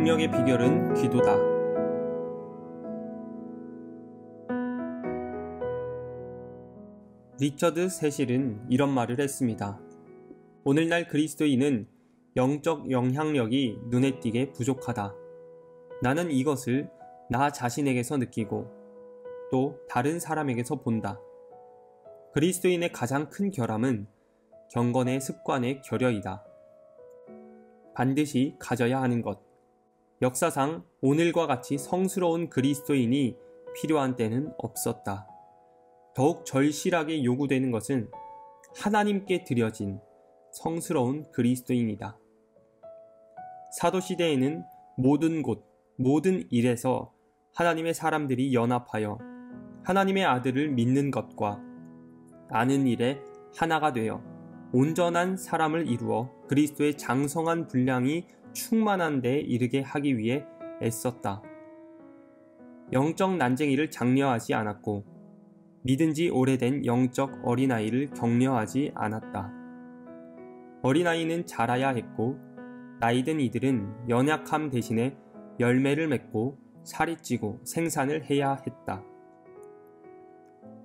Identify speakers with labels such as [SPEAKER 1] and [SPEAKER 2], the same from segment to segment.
[SPEAKER 1] 능력의 비결은 기도다. 리처드 세실은 이런 말을 했습니다. 오늘날 그리스도인은 영적 영향력이 눈에 띄게 부족하다. 나는 이것을 나 자신에게서 느끼고 또 다른 사람에게서 본다. 그리스도인의 가장 큰 결함은 경건의 습관의 결여이다. 반드시 가져야 하는 것. 역사상 오늘과 같이 성스러운 그리스도인이 필요한 때는 없었다. 더욱 절실하게 요구되는 것은 하나님께 드려진 성스러운 그리스도인이다. 사도시대에는 모든 곳, 모든 일에서 하나님의 사람들이 연합하여 하나님의 아들을 믿는 것과 아는 일에 하나가 되어 온전한 사람을 이루어 그리스도의 장성한 분량이 충만한 데에 이르게 하기 위해 애썼다. 영적 난쟁이를 장려하지 않았고 믿은 지 오래된 영적 어린아이를 격려하지 않았다. 어린아이는 자라야 했고 나이든 이들은 연약함 대신에 열매를 맺고 살이 찌고 생산을 해야 했다.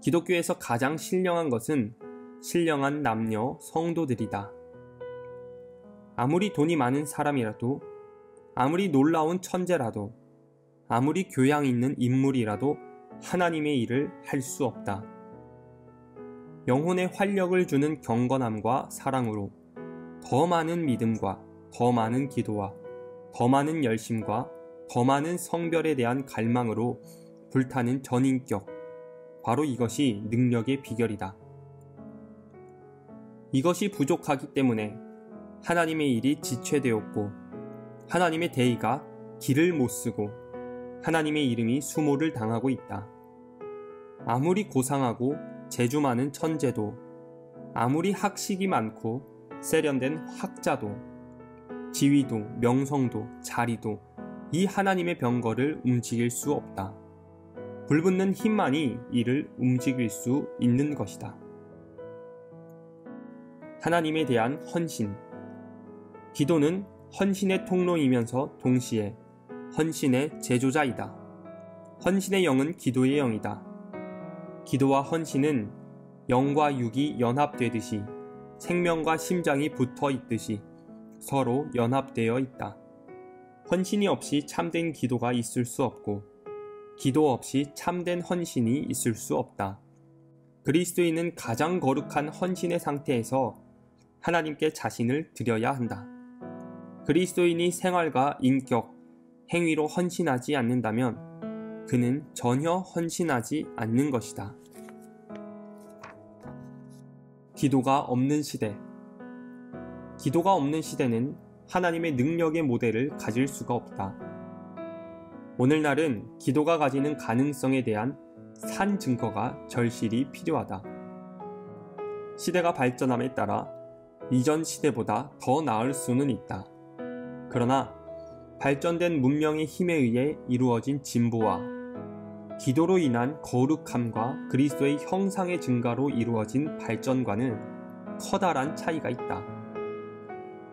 [SPEAKER 1] 기독교에서 가장 신령한 것은 신령한 남녀 성도들이다. 아무리 돈이 많은 사람이라도, 아무리 놀라운 천재라도, 아무리 교양 있는 인물이라도 하나님의 일을 할 수 없다. 영혼에 활력을 주는 경건함과 사랑으로 더 많은 믿음과 더 많은 기도와 더 많은 열심과 더 많은 성별에 대한 갈망으로 불타는 전인격, 바로 이것이 능력의 비결이다. 이것이 부족하기 때문에 하나님의 일이 지체되었고 하나님의 대의가 길을 못 쓰고 하나님의 이름이 수모를 당하고 있다. 아무리 고상하고 재주 많은 천재도, 아무리 학식이 많고 세련된 학자도, 지위도, 명성도, 자리도 이 하나님의 병거를 움직일 수 없다. 불붙는 힘만이 이를 움직일 수 있는 것이다. 하나님에 대한 헌신. 기도는 헌신의 통로이면서 동시에 헌신의 제조자이다. 헌신의 영은 기도의 영이다. 기도와 헌신은 영과 육이 연합되듯이 생명과 심장이 붙어 있듯이 서로 연합되어 있다. 헌신이 없이 참된 기도가 있을 수 없고 기도 없이 참된 헌신이 있을 수 없다. 그리스도인은 가장 거룩한 헌신의 상태에서 하나님께 자신을 드려야 한다. 그리스도인이 생활과 인격, 행위로 헌신하지 않는다면 그는 전혀 헌신하지 않는 것이다. 기도가 없는 시대. 기도가 없는 시대는 하나님의 능력의 모델을 가질 수가 없다. 오늘날은 기도가 가지는 가능성에 대한 산 증거가 절실히 필요하다. 시대가 발전함에 따라 이전 시대보다 더 나을 수는 있다. 그러나 발전된 문명의 힘에 의해 이루어진 진보와 기도로 인한 거룩함과 그리스도의 형상의 증가로 이루어진 발전과는 커다란 차이가 있다.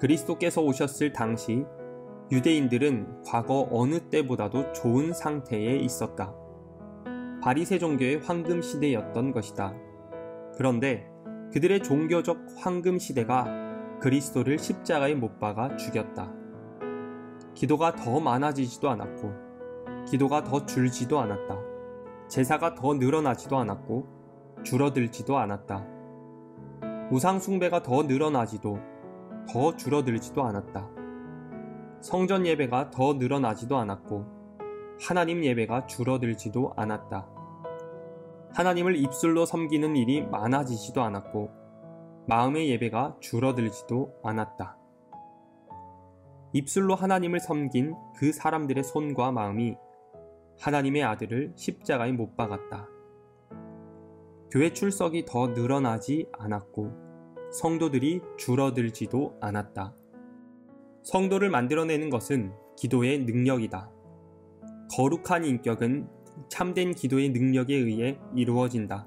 [SPEAKER 1] 그리스도께서 오셨을 당시 유대인들은 과거 어느 때보다도 좋은 상태에 있었다. 바리새 종교의 황금 시대였던 것이다. 그런데 그들의 종교적 황금 시대가 그리스도를 십자가에 못 박아 죽였다. 기도가 더 많아지지도 않았고 기도가 더 줄지도 않았다. 제사가 더 늘어나지도 않았고 줄어들지도 않았다. 우상 숭배가 더 늘어나지도 더 줄어들지도 않았다. 성전 예배가 더 늘어나지도 않았고 하나님 예배가 줄어들지도 않았다. 하나님을 입술로 섬기는 일이 많아지지도 않았고 마음의 예배가 줄어들지도 않았다. 입술로 하나님을 섬긴 그 사람들의 손과 마음이 하나님의 아들을 십자가에 못 박았다. 교회 출석이 더 늘어나지 않았고 성도들이 줄어들지도 않았다. 성도를 만들어내는 것은 기도의 능력이다. 거룩한 인격은 참된 기도의 능력에 의해 이루어진다.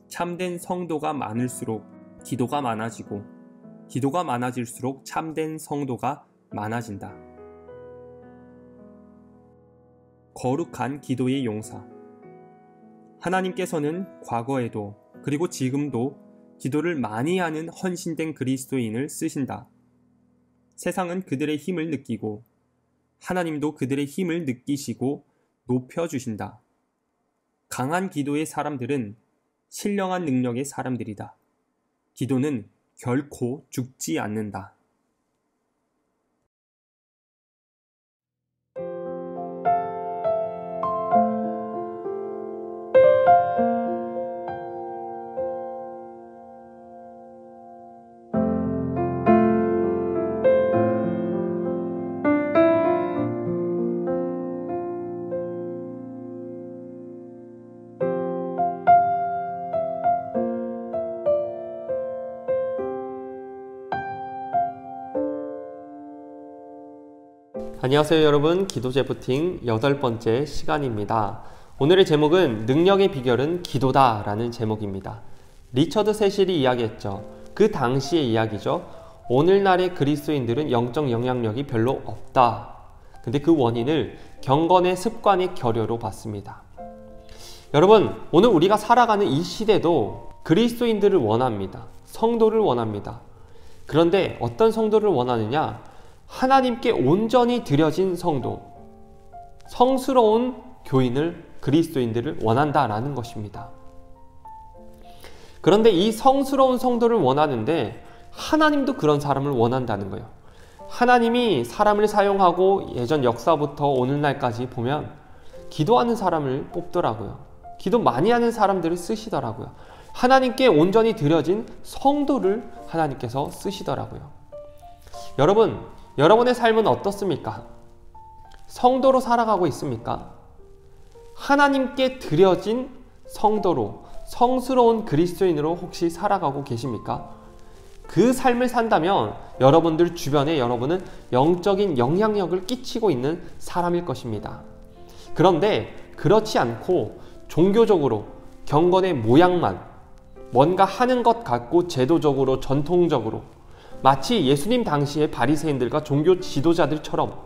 [SPEAKER 1] 참된 성도가 많을수록 기도가 많아지고 기도가 많아질수록 참된 성도가 많아진다. 거룩한 기도의 용사. 하나님께서는 과거에도 그리고 지금도 기도를 많이 하는 헌신된 그리스도인을 쓰신다. 세상은 그들의 힘을 느끼고 하나님도 그들의 힘을 느끼시고 높여주신다. 강한 기도의 사람들은 신령한 능력의 사람들이다. 기도는 결코 죽지 않는다.
[SPEAKER 2] 안녕하세요 여러분, 기도제부팅 8번째 시간입니다. 오늘의 제목은 능력의 비결은 기도다 라는 제목입니다. 리처드 세실이 이야기했죠. 그 당시의 이야기죠. 오늘날의 그리스도인들은 영적 영향력이 별로 없다. 근데 그 원인을 경건의 습관의 결여로 봤습니다. 여러분, 오늘 우리가 살아가는 이 시대도 그리스도인들을 원합니다. 성도를 원합니다. 그런데 어떤 성도를 원하느냐? 하나님께 온전히 드려진 성도, 성스러운 교인을, 그리스도인들을 원한다라는 것입니다. 그런데 이 성스러운 성도를 원하는데 하나님도 그런 사람을 원한다는 거예요. 하나님이 사람을 사용하고 예전 역사부터 오늘날까지 보면 기도하는 사람을 뽑더라고요. 기도 많이 하는 사람들을 쓰시더라고요. 하나님께 온전히 드려진 성도를 하나님께서 쓰시더라고요. 여러분의 삶은 어떻습니까? 성도로 살아가고 있습니까? 하나님께 드려진 성도로, 성스러운 그리스도인으로 혹시 살아가고 계십니까? 그 삶을 산다면 여러분들 주변에 여러분은 영적인 영향력을 끼치고 있는 사람일 것입니다. 그런데 그렇지 않고 종교적으로 경건의 모양만, 뭔가 하는 것 같고 제도적으로, 전통적으로 마치 예수님 당시의 바리새인들과 종교 지도자들처럼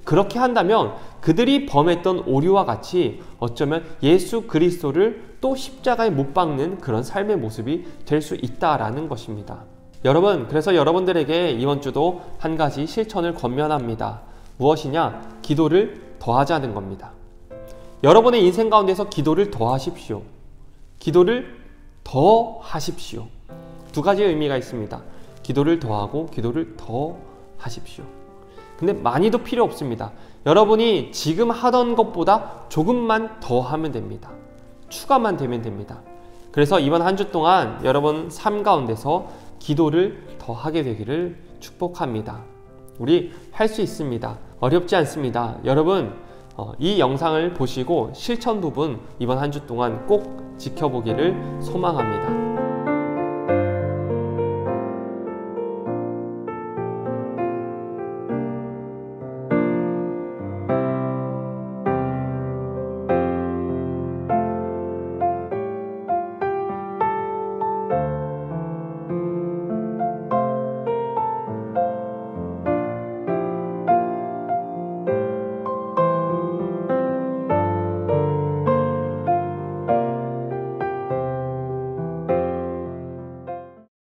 [SPEAKER 2] 그렇게 한다면 그들이 범했던 오류와 같이 어쩌면 예수 그리스도를 또 십자가에 못 박는 그런 삶의 모습이 될 수 있다라는 것입니다. 여러분, 그래서 여러분들에게 이번 주도 한 가지 실천을 권면합니다. 무엇이냐? 기도를 더하자는 겁니다. 여러분의 인생 가운데서 기도를 더하십시오. 기도를 더 하십시오. 두 가지의 의미가 있습니다. 기도를 더하고 기도를 더 하십시오. 근데 많이도 필요 없습니다. 여러분이 지금 하던 것보다 조금만 더 하면 됩니다. 추가만 되면 됩니다. 그래서 이번 한 주 동안 여러분 삶 가운데서 기도를 더 하게 되기를 축복합니다. 우리 할 수 있습니다. 어렵지 않습니다. 여러분, 이 영상을 보시고 실천 부분 이번 한 주 동안 꼭 지켜보기를 소망합니다.